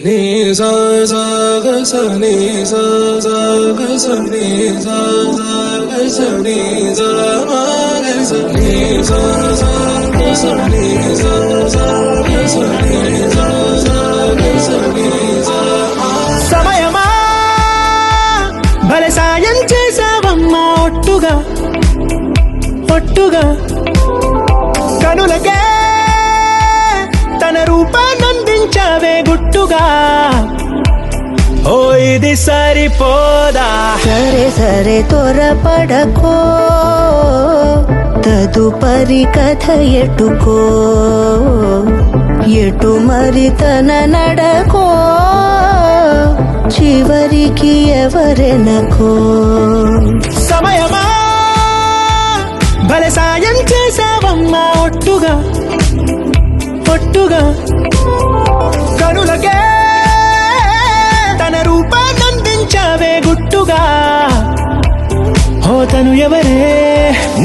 నీ సా సా గ స నీ సా సా గ స నీ సా సా గ స నీ సా మా గ స నీ సా సా గ స నీ సా సా గ స నీ సా సా గ స నీ సా మా. సమయమా భలే సాయం చేసావమ్మా ఒట్టుగా ఒట్టుగా కనులకే తన రూపాన్నందించావే గుట్టుగా. ఓ ఇది సరిపోదా? సరే సరే త్వరపడకో, తదుపరి కథ ఎటుకో, ఎటు మరి తన నడకో, చివరికి ఎవరెనకో. సమయమా భలే సాయం చేసావమ్మా ఒట్టుగా ఒట్టుగా కనులకే తన రూపాన్నందించావే గుట్టుగా. ఓ తను ఎవరే?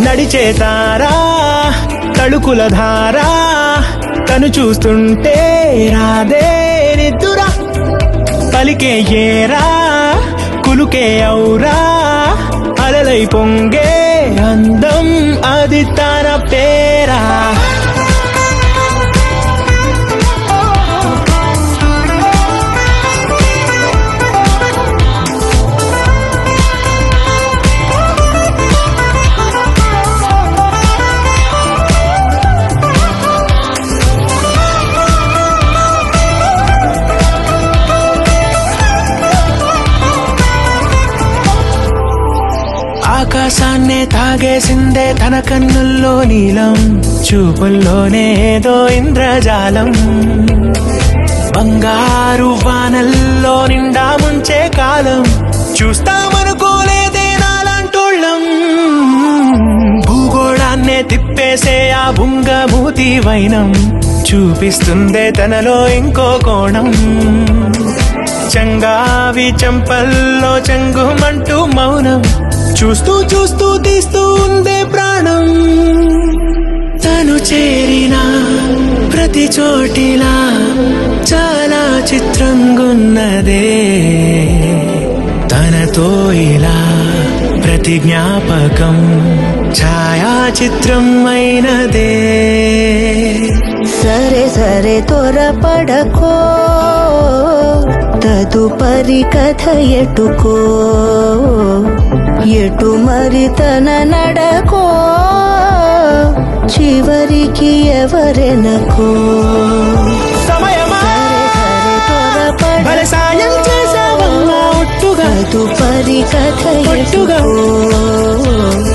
నడిచే తారా, తళుకుల ధారా, తను చూస్తుంటే రాదే నిద్దురా. పలికే ఏరా, కులుకే ఔరా, అలలై పొంగే అందం అది తన పేరా. ఆకాశాన్నే తాగేసిందే తన కన్నుల్లో నీలం, చూపుల్లోనే ఏదో ఇంద్రజాలం. బంగారు వానల్లో నిండా ముంచే కాలం, చూస్తామనుకోలేదే నాలాంటోళ్ళం. భూగోళాన్నే తిప్పేసే ఆ బుంగమూతి వైనం, చూపిస్తుందే తనలో ఇంకో కోణం. చంగావి చంపల్లో చెంగుమంటూ మౌనం, చూస్తూ చూస్తూ తీస్తూ ఉందే ప్రాణం. తను చేరిన ప్రతి చోటిలా చాలా చిత్రంగున్నదే, తనతో ఇలా ప్రతి జ్ఞాపకం ఛాయాచిత్రం అయినదే. సరే సరే త్వరపడకో, తదుపరి కథ ఎటుకో, ఎటు మరి తన నడకో, చివరికి ఎవరెనకో. సమయమా సరే సరే భలే సాయం చేసావమ్మా ఒట్టుగా, తదుపరి కథ ఒట్టుగా. ఎటుకో.